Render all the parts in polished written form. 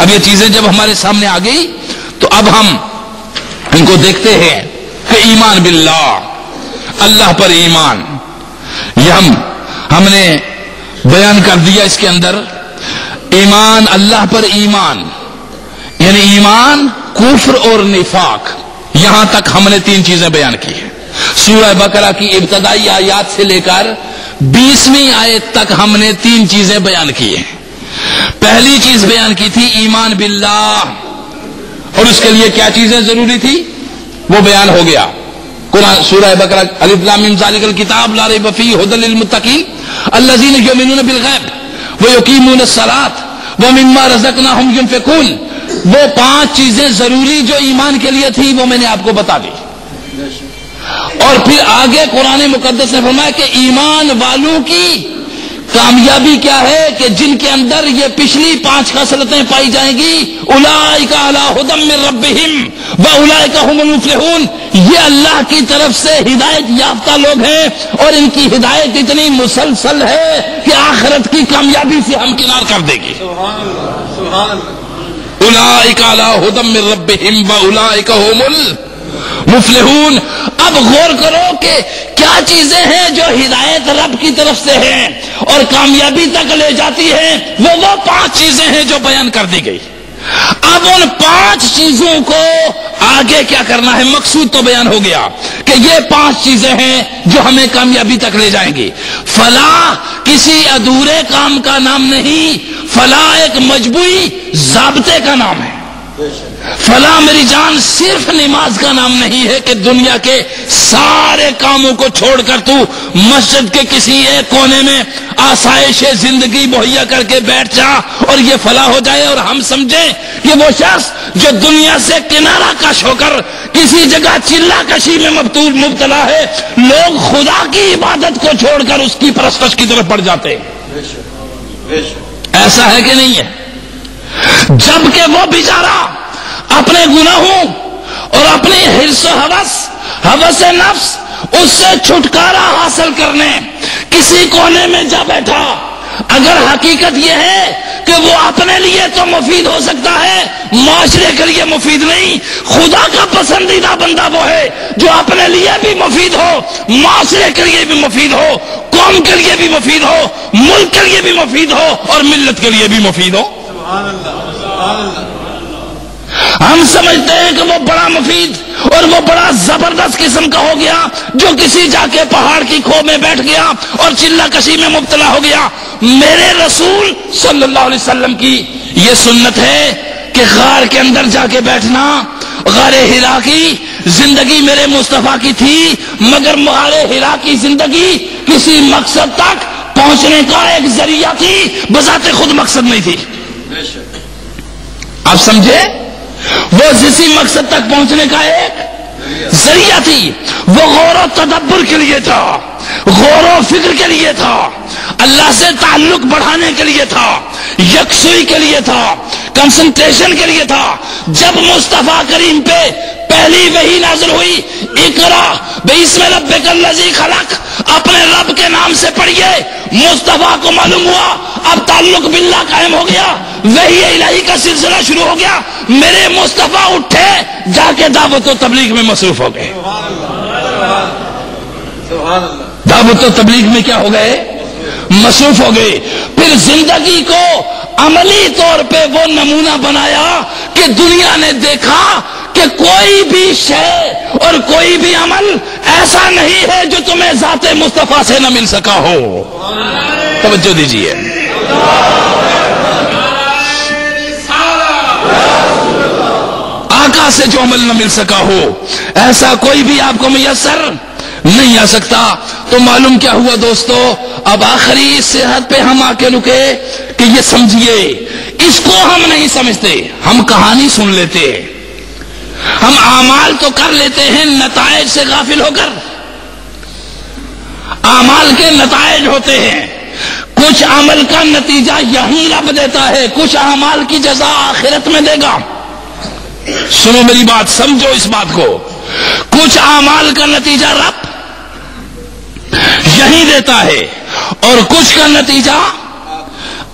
اب یہ چیزیں جب ہمارے سامنے آ گئی تو اب ہم ان کو دیکھتے ہیں کہ ایمان باللہ، اللہ پر ایمان، یہ ہم نے بیان کر دیا اس کے اندر ایمان اللہ پر ایمان، یعنی ایمان کفر اور نفاق، یہاں تک ہم نے 3 چیزیں بیان کی ہیں۔ سورہ بقرہ کی ابتدائی آیات سے لے کر 20ویں آیت تک ہم نے 3 چیزیں بیان کی ہیں۔ پہلی چیز بیان کی تھی ایمان باللہ، اور اس کے لیے کیا چیزیں ضروری تھی وہ بیان ہو گیا۔ قرآن سورہ بقرہ الف لام میم ذالک الکتاب لا ریب فیہ ھدی للمتقین الذین یؤمنون بالغیب ویقیمون الصلاۃ ومما رزقناہم ینفقون، وہ 5 چیزیں ضروری جو ایمان کے لیے تھی وہ میں نے آپ کو بتا دی۔ اور پھر آگے قرآن مقدس نے فرمایا کہ ایمان والوں کی کامیابی کیا ہے کہ جن کے اندر یہ پچھلی 5 خصلتیں پائی جائیں گی، اولئک علی ھدی من ربہم واولئک ھم المفلحون، یہ اللہ کی طرف سے ہدایت یافتہ لوگ ہیں اور ان کی ہدایت اتنی مسلسل ہے کہ آخرت کی کامیابی سے ہمکنار کر دے گی۔ اولئک علی ھدی من ربہم واولئک ھم المفلحون۔ اب غور کرو کہ کیا چیزیں ہیں جو ہدایت رب کی طرف سے ہیں اور کامیابی تک لے جاتی ہیں، وہ 5 چیزیں ہیں جو بیان کر دی گئی۔ اب ان 5 چیزوں کو آگے کیا کرنا ہے، مقصود تو بیان ہو گیا کہ یہ 5 چیزیں ہیں جو ہمیں کامیابی تک لے جائیں گی۔ فلاح کسی ادھورے کام کا نام نہیں، فلاح ایک مجموعی ضابطے کا نام ہے۔ فلاح میری جان صرف نماز کا نام نہیں ہے کہ دنیا کے سارے کاموں کو چھوڑ کر تو مسجد کے کسی ایک کونے میں آسائش زندگی مہیا کر کے بیٹھ جا اور یہ فلاح ہو جائے اور ہم سمجھیں کہ وہ شخص جو دنیا سے کنارہ کش ہو کر کسی جگہ چلا کشی میں مبتلا ہے، لوگ خدا کی عبادت کو چھوڑ کر اس کی پرستش کی طرف بڑھ جاتے ہیں۔ ایسا ہے کہ نہیں ہے؟ جبکہ وہ بیچارہ اپنے گناہوں اور اپنی حرص و ہوس نفس اس سے چھٹکارا حاصل کرنے کسی کونے میں جا بیٹھا، اگر حقیقت یہ ہے کہ وہ اپنے لیے تو مفید ہو سکتا ہے، معاشرے کے لیے مفید نہیں، خدا کا پسندیدہ بندہ وہ ہے جو اپنے لیے بھی مفید ہو، معاشرے کے لیے بھی مفید ہو، قوم کے لیے بھی مفید ہو، ملک کے لیے بھی مفید ہو اور ملت کے لیے بھی مفید ہو۔ ہم سمجھتے ہیں کہ وہ بڑا مفید اور وہ بڑا زبردست قسم کا ہو گیا جو کسی جا کے پہاڑ کی کھو میں بیٹھ گیا اور چلا کشی میں مبتلا ہو گیا۔ میرے رسول صلی اللہ علیہ وسلم کی یہ سنت ہے کہ غار کے اندر جا کے بیٹھنا۔ غار حرا کی زندگی میرے مصطفیٰ کی تھی، مگر غار حرا کی زندگی کسی مقصد تک پہنچنے کا ایک ذریعہ تھی، بذات خود مقصد نہیں تھی۔ آپ سمجھے؟ وہ اسی مقصد تک پہنچنے کا ایک ذریعہ تھی۔ وہ غور و تدبر کے لیے تھا، غور و فکر کے لیے تھا، اللہ سے تعلق بڑھانے کے لیے تھا، یکسوئی کے لیے تھا، کنسنٹریشن کے لیے تھا۔ جب مصطفیٰ کریم پہ پہلی وحی نازل ہوئی، اقرا باسم ربک الذی خلق، اپنے رب کے نام سے پڑھیے، مصطفیٰ کو معلوم ہوا اب تعلق باللہ قائم ہو گیا، وحی الہی کا سلسلہ شروع ہو گیا۔ میرے مصطفیٰ اٹھے، جا کے دعوت و تبلیغ میں مصروف ہو گئے۔ دعوت و تبلیغ میں کیا ہو گئے؟ مصروف ہو گئے۔ پھر زندگی کو عملی طور پہ وہ نمونہ بنایا کہ دنیا نے دیکھا کہ کوئی بھی شے اور کوئی بھی عمل ایسا نہیں ہے جو تمہیں ذات مصطفیٰ سے نہ مل سکا ہو۔ توجہ دیجیے، آقا سے جو عمل نہ مل سکا ہو ایسا کوئی بھی آپ کو میسر نہیں آ سکتا۔ تو معلوم کیا ہوا دوستو، اب آخری صحت پہ ہم آ کے رکے کہ یہ سمجھیے، اس کو ہم نہیں سمجھتے، ہم کہانی سن لیتے، ہم اعمال تو کر لیتے ہیں نتائج سے غافل ہو کر۔ اعمال کے نتائج ہوتے ہیں، کچھ عمل کا نتیجہ یہیں رب دیتا ہے، کچھ اعمال کی جزا آخرت میں دے گا۔ سنو میری بات، سمجھو اس بات کو، کچھ اعمال کا نتیجہ رب یہیں دیتا ہے اور کچھ کا نتیجہ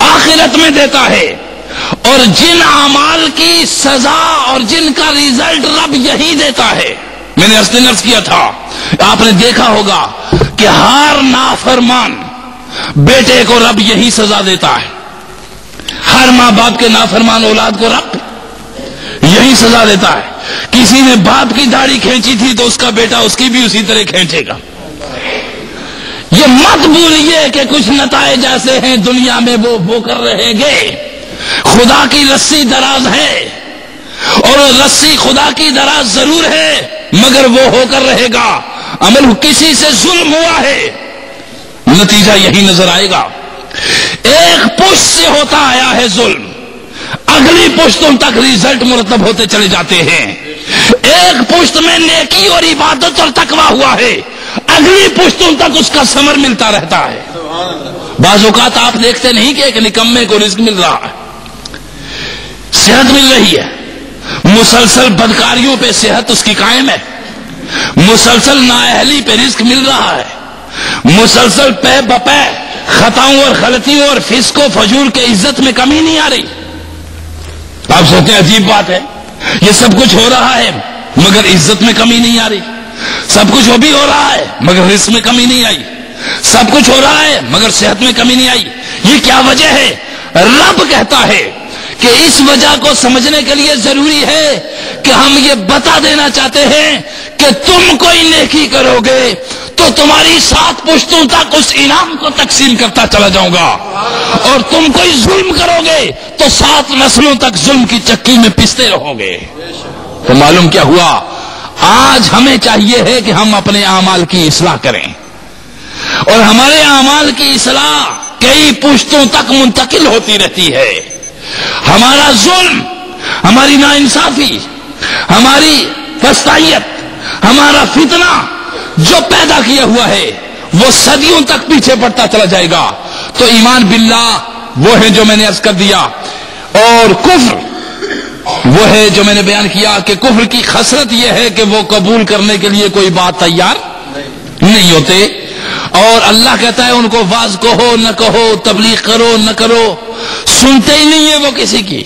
آخرت میں دیتا ہے۔ اور جن اعمال کی سزا اور جن کا ریزلٹ رب یہی دیتا ہے. میں نے اصل عرض کیا تھا، آپ نے دیکھا ہوگا کہ ہر نافرمان بیٹے کو رب یہی سزا دیتا ہے، ہر ماں باپ کے نافرمان اولاد کو رب یہی سزا دیتا ہے. کسی نے باپ کی داڑھی کھینچی تھی تو اس کا بیٹا اس کی بھی اسی طرح کھینچے گا. یہ مت بھولیے کہ کچھ نتائج ایسے ہیں دنیا میں وہ کر رہے گے. خدا کی رسی دراز ہے، اور وہ رسی خدا کی دراز ضرور ہے، مگر وہ ہو کر رہے گا. عمل کسی سے ظلم ہوا ہے، نتیجہ یہی نظر آئے گا. ایک پشت سے ہوتا آیا ہے ظلم، اگلی پشتوں تک ریزلٹ مرتب ہوتے چلے جاتے ہیں. ایک پشت میں نیکی اور عبادت اور تقویٰ ہوا ہے، اگلی پشتوں تک اس کا ثمر ملتا رہتا ہے. بعض اوقات آپ دیکھتے نہیں کہ ایک نکمے کو رزق مل رہا ہے، صحت مل رہی ہے، مسلسل بدکاریوں پہ صحت اس کی قائم ہے، مسلسل نااہلی پہ رزق مل رہا ہے، مسلسل پہ بپے خطاؤں اور غلطیوں اور فسق و فجور کے عزت میں کمی نہیں آ رہی. آپ سوچتے ہیں عجیب بات ہے، یہ سب کچھ ہو رہا ہے مگر عزت میں کمی نہیں آ رہی. سب کچھ وہ بھی ہو رہا ہے مگر رزق میں کمی نہیں آئی. سب کچھ ہو رہا ہے مگر صحت میں کمی نہیں آئی. یہ کیا وجہ ہے؟ رب کہتا ہے کہ اس وجہ کو سمجھنے کے لیے ضروری ہے کہ ہم یہ بتا دینا چاہتے ہیں کہ تم کوئی نیکی کرو گے تو تمہاری 7 پشتوں تک اس انعام کو تقسیم کرتا چلا جاؤں گا، اور تم کوئی ظلم کرو گے تو 7 نسلوں تک ظلم کی چکی میں پستے رہو گے. تو معلوم کیا ہوا؟ آج ہمیں چاہیے ہے کہ ہم اپنے اعمال کی اصلاح کریں، اور ہمارے اعمال کی اصلاح کئی پشتوں تک منتقل ہوتی رہتی ہے. ہمارا ظلم، ہماری ناانصافی، ہماری فسطائیت، ہمارا فتنہ جو پیدا کیا ہوا ہے وہ صدیوں تک پیچھے پڑتا چلا جائے گا. تو ایمان باللہ وہ ہے جو میں نے عرض کر دیا، اور کفر وہ ہے جو میں نے بیان کیا کہ کفر کی خسرت یہ ہے کہ وہ قبول کرنے کے لیے کوئی بات تیار نہیں ہوتے. اور اللہ کہتا ہے ان کو واز کہو نہ کہو، تبلیغ کرو نہ کرو، سنتے ہی نہیں ہیں وہ کسی کی،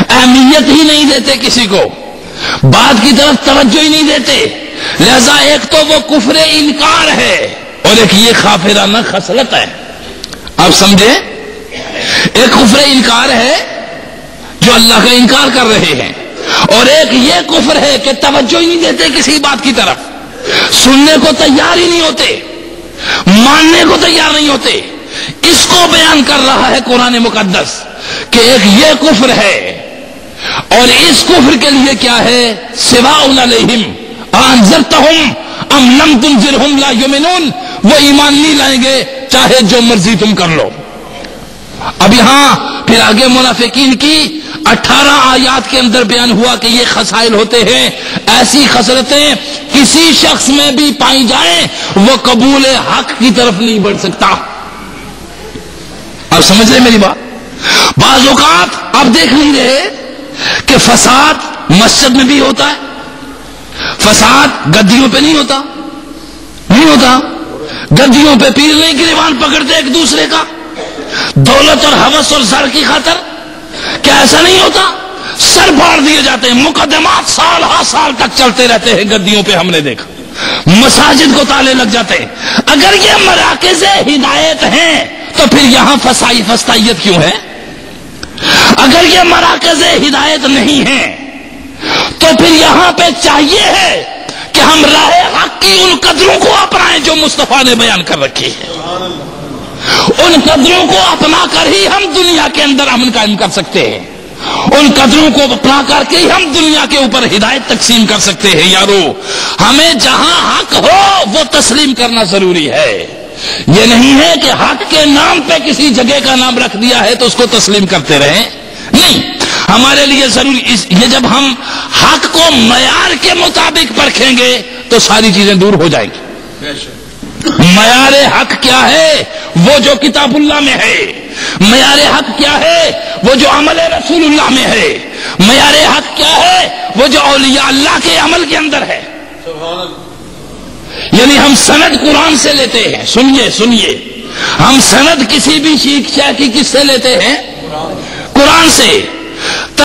اہمیت ہی نہیں دیتے کسی کو، بات کی طرف توجہ ہی نہیں دیتے. لہذا ایک تو وہ کفر انکار ہے اور ایک یہ کافرانہ خصلت ہے. آپ سمجھے؟ ایک کفر انکار ہے جو اللہ کا انکار کر رہے ہیں، اور ایک یہ کفر ہے کہ توجہ ہی نہیں دیتے کسی بات کی طرف، سننے کو تیار ہی نہیں ہوتے، ماننے کو تیار نہیں ہوتے. اس کو بیان کر رہا ہے قرآن مقدس کہ ایک یہ کفر ہے، اور اس کفر کے لیے کیا ہے؟ سواء علیہم انذرتہم ام لم تنذرہم لا یؤمنون، وہ ایمان نہیں لائیں گے چاہے جو مرضی تم کر لو. اب یہاں پھر آگے منافقین کی 18 آیات کے اندر بیان ہوا کہ یہ خصائل ہوتے ہیں، ایسی خصلتیں کسی شخص میں بھی پائی جائیں وہ قبول حق کی طرف نہیں بڑھ سکتا. آپ سمجھ رہے میری بات؟ بعض اوقات آپ دیکھ نہیں رہے کہ فساد مسجد میں بھی ہوتا ہے، فساد گدیوں پہ نہیں ہوتا، نہیں ہوتا. گدیوں پہ پیر نہیں گریبان پکڑتے ایک دوسرے کا، دولت اور ہوس اور زر کی خاطر. کیا ایسا نہیں ہوتا؟ سر پھاڑ دیے جاتے ہیں، مقدمات سال ہا سال تک چلتے رہتے ہیں گدیوں پہ. ہم نے دیکھا مساجد کو تالے لگ جاتے ہیں. اگر یہ مراکز ہدایت ہیں تو پھر یہاں فسطائیت کیوں ہے؟ اگر یہ مراکز ہدایت نہیں ہیں تو پھر یہاں پہ چاہیے ہے کہ ہم راہ حق کی ان قدروں کو اپنائیں جو مصطفیٰ نے بیان کر رکھی ہے. ان قدروں کو اپنا کر ہی ہم دنیا کے اندر امن قائم کر سکتے ہیں، ان قدروں کو اپنا کر کے ہی ہم دنیا کے اوپر ہدایت تقسیم کر سکتے ہیں. یارو ہمیں جہاں حق ہو وہ تسلیم کرنا ضروری ہے. یہ نہیں ہے کہ حق کے نام پہ کسی جگہ کا نام رکھ دیا ہے تو اس کو تسلیم کرتے رہیں. نہیں، ہمارے لیے ضروری یہ جب ہم حق کو معیار کے مطابق پرکھیں گے تو ساری چیزیں دور ہو جائیں گی. معیار حق کیا ہے؟ وہ جو کتاب اللہ میں ہے. معیار حق کیا ہے؟ وہ جو عمل رسول اللہ میں ہے. معیار حق کیا ہے؟ وہ جو اولیاء اللہ کے عمل کے اندر ہے. یعنی ہم سند قرآن سے لیتے ہیں. سنیے ہم سند کسی بھی شیخ شاہ کی کس سے لیتے ہیں؟ قرآن سے